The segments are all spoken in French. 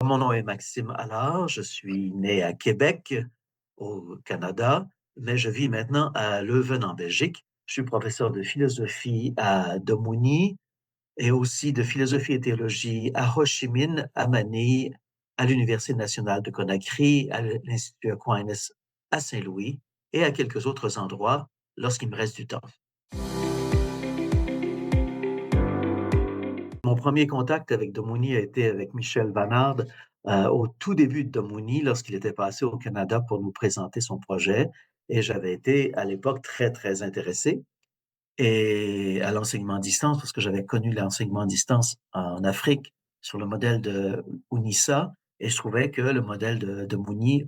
Mon nom est Maxime Allard, je suis né à Québec, au Canada, mais je vis maintenant à Leuven, en Belgique. Je suis professeur de philosophie à Domoni et aussi de philosophie et théologie à Ho Chi Minh, à Manille, à l'Université nationale de Conakry, à l'Institut Aquinas à Saint-Louis et à quelques autres endroits lorsqu'il me reste du temps. Mon premier contact avec Domoni a été avec Michel Vanard, au tout début de Domoni, lorsqu'il était passé au Canada pour nous présenter son projet et j'avais été à l'époque très, très intéressé et à l'enseignement à distance parce que j'avais connu l'enseignement à distance en Afrique sur le modèle de UNISA et je trouvais que le modèle de Domoni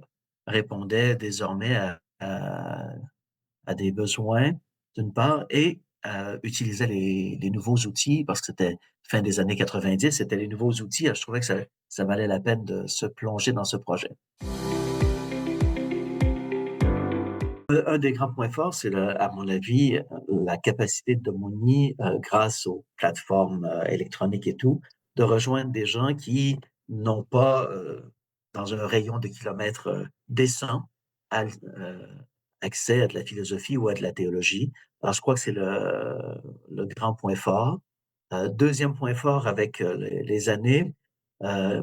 répondait désormais à des besoins, d'une part, et utilisait les nouveaux outils parce que c'était fin des années 90, c'était les nouveaux outils. Je trouvais que ça valait la peine de se plonger dans ce projet. Un des grands points forts, c'est à mon avis, la capacité de Moni, grâce aux plateformes électroniques et tout, de rejoindre des gens qui n'ont pas, dans un rayon de kilomètres décent, accès à de la philosophie ou à de la théologie. Alors, je crois que c'est le grand point fort. Deuxième point fort avec les années, euh,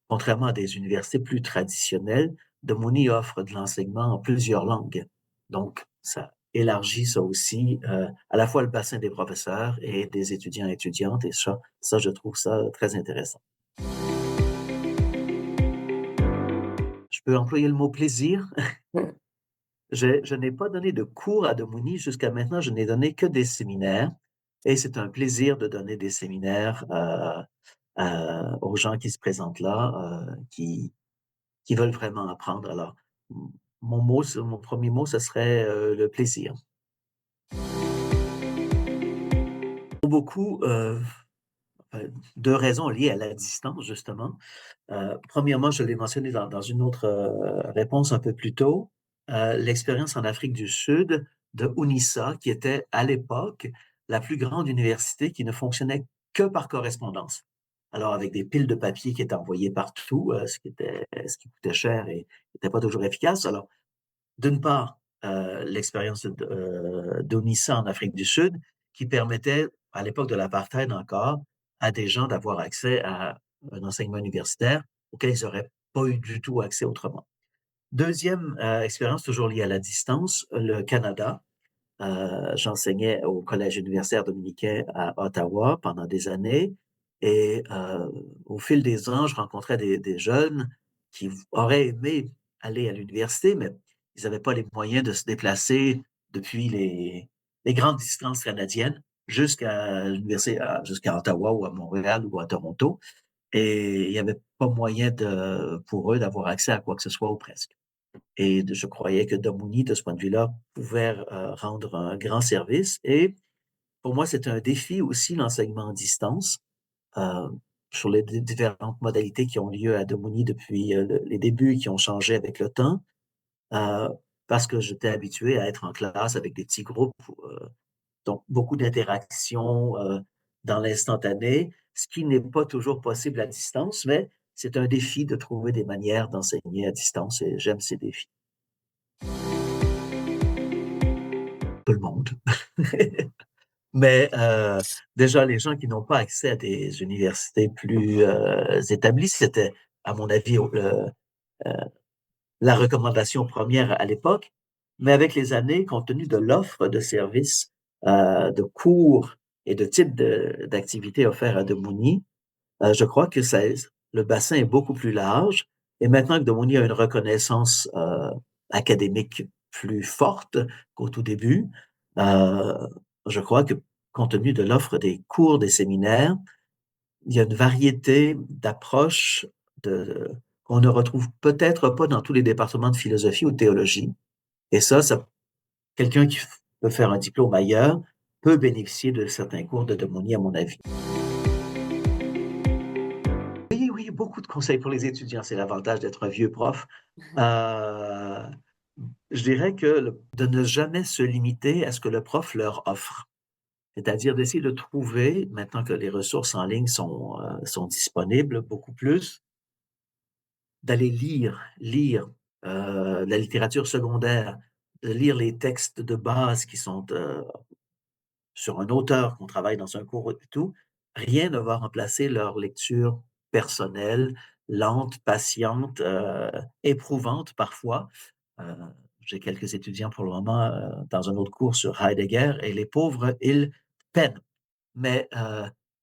contrairement à des universités plus traditionnelles, Domoni offre de l'enseignement en plusieurs langues. Donc, ça élargit ça aussi, à la fois le bassin des professeurs et des étudiants et étudiantes, et ça, je trouve ça très intéressant. Je peux employer le mot plaisir. Je n'ai pas donné de cours à Domoni jusqu'à maintenant, je n'ai donné que des séminaires et c'est un plaisir de donner des séminaires, aux gens qui se présentent là, qui veulent vraiment apprendre. Alors, mon premier mot, ce serait, le plaisir. Pour beaucoup, 2 raisons liées à la distance justement. Premièrement, je l'ai mentionné dans une autre, réponse un peu plus tôt, l'expérience en Afrique du Sud de UNISA, qui était à l'époque la plus grande université qui ne fonctionnait que par correspondance. Alors avec des piles de papier qui étaient envoyées partout, ce qui coûtait cher et n'était pas toujours efficace. Alors d'une part, l'expérience d'UNISA en Afrique du Sud qui permettait, à l'époque de l'apartheid encore, à des gens d'avoir accès à un enseignement universitaire auquel ils n'auraient pas eu du tout accès autrement. Deuxième expérience, toujours liée à la distance, le Canada. J'enseignais au Collège universitaire dominicain à Ottawa pendant des années et au fil des ans, je rencontrais des jeunes qui auraient aimé aller à l'université, mais ils n'avaient pas les moyens de se déplacer depuis les grandes distances canadiennes jusqu'à l'université, jusqu'à Ottawa ou à Montréal ou à Toronto. Et il n'y avait pas moyen pour eux d'avoir accès à quoi que ce soit ou presque. Et je croyais que Domuni, de ce point de vue-là, pouvait rendre un grand service. Et pour moi, c'est un défi aussi, l'enseignement à distance, euh, sur les différentes modalités qui ont lieu à Domuni depuis les débuts et qui ont changé avec le temps, euh, parce que j'étais habitué à être en classe avec des petits groupes, donc beaucoup d'interactions dans l'instantané, ce qui n'est pas toujours possible à distance, mais c'est un défi de trouver des manières d'enseigner à distance et j'aime ces défis. Tout le monde. Mais déjà, les gens qui n'ont pas accès à des universités plus établies, c'était, à mon avis, la recommandation première à l'époque. Mais avec les années, compte tenu de l'offre de services, de cours et de types d'activités offerts à Demouni, je crois que le bassin est beaucoup plus large. Et maintenant que Demouni a une reconnaissance académique plus forte qu'au tout début, euh, je crois que compte tenu de l'offre des cours, des séminaires, il y a une variété d'approches qu'on ne retrouve peut-être pas dans tous les départements de philosophie ou de théologie. Et quelqu'un qui peut faire un diplôme ailleurs peut bénéficier de certains cours de Demouni, à mon avis. Oui, oui, beaucoup de conseils pour les étudiants. C'est l'avantage d'être un vieux prof. Euh, je dirais que de ne jamais se limiter à ce que le prof leur offre. C'est-à-dire d'essayer de trouver, maintenant que les ressources en ligne sont disponibles beaucoup plus, d'aller lire, la littérature secondaire, de lire les textes de base qui sont, sur un auteur qu'on travaille dans un cours et tout, rien ne va remplacer leur lecture personnelle, lente, patiente, éprouvante parfois. Heu, j'ai quelques étudiants pour le moment, dans un autre cours sur Heidegger et les pauvres, ils peinent. Mais,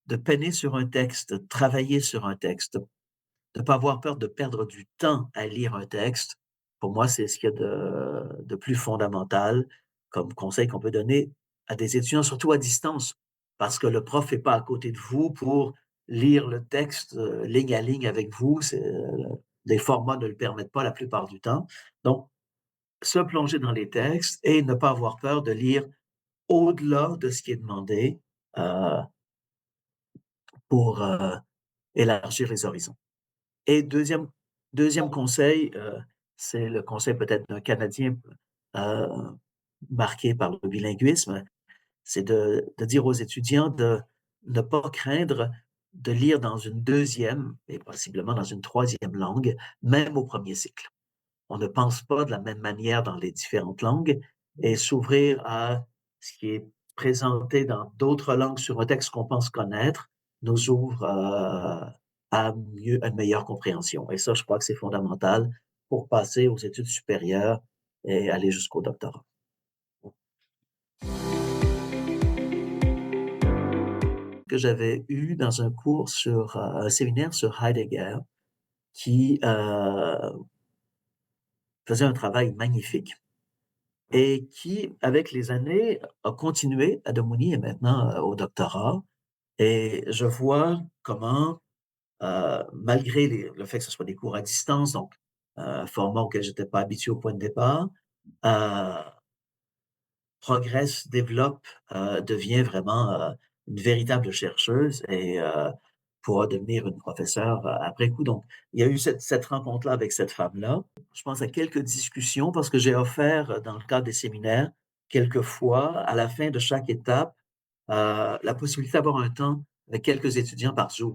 de peiner sur un texte, travailler sur un texte, de pas avoir peur de perdre du temps à lire un texte, pour moi, c'est ce qu'il y a de plus fondamental comme conseil qu'on peut donner à des étudiants, surtout à distance. Parce que le prof est pas à côté de vous pour lire le texte, ligne à ligne avec vous. Les formats ne le permettent pas la plupart du temps. Donc, se plonger dans les textes et ne pas avoir peur de lire au-delà de ce qui est demandé, heu, pour, élargir les horizons. Et deuxième conseil, c'est le conseil peut-être d'un Canadien, heu, marqué par le bilinguisme, c'est de dire aux étudiants de ne pas craindre de lire dans une deuxième et possiblement dans une troisième langue, même au premier cycle. On ne pense pas de la même manière dans les différentes langues et s'ouvrir à ce qui est présenté dans d'autres langues sur un texte qu'on pense connaître nous ouvre, à une meilleure compréhension et ça, je crois que c'est fondamental pour passer aux études supérieures et aller jusqu'au doctorat. Que j'avais eu dans un cours sur, un séminaire sur Heidegger qui, faisait un travail magnifique et qui, avec les années, a continué. Adamoni est maintenant, au doctorat et je vois comment, malgré le fait que ce soit des cours à distance, donc format auquel j'étais pas habitué au point de départ, heu, progresse, développe, devient vraiment, une véritable chercheuse et pourra devenir une professeure, après coup. Donc, il y a eu cette rencontre-là avec cette femme-là. Je pense à quelques discussions parce que j'ai offert, dans le cadre des séminaires, quelquefois, à la fin de chaque étape, la possibilité d'avoir un temps avec quelques étudiants par Zoom.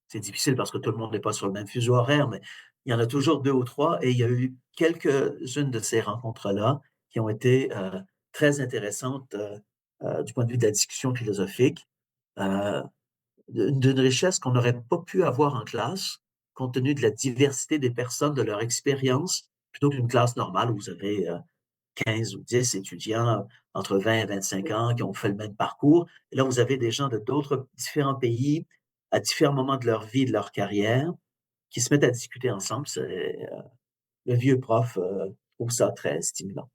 C'est difficile parce que tout le monde n'est pas sur le même fuseau horaire, mais il y en a toujours 2 ou 3 et il y a eu quelques-unes de ces rencontres-là qui ont été, très intéressantes, du point de vue de la discussion philosophique, heu, d'une richesse qu'on n'aurait pas pu avoir en classe, compte tenu de la diversité des personnes, de leur expérience, plutôt qu'une classe normale où vous avez, 15 ou 10 étudiants entre 20 et 25 ans qui ont fait le même parcours. Et là, vous avez des gens de d'autres différents pays, à différents moments de leur vie, de leur carrière, qui se mettent à discuter ensemble. Le vieux prof trouve ça très stimulant.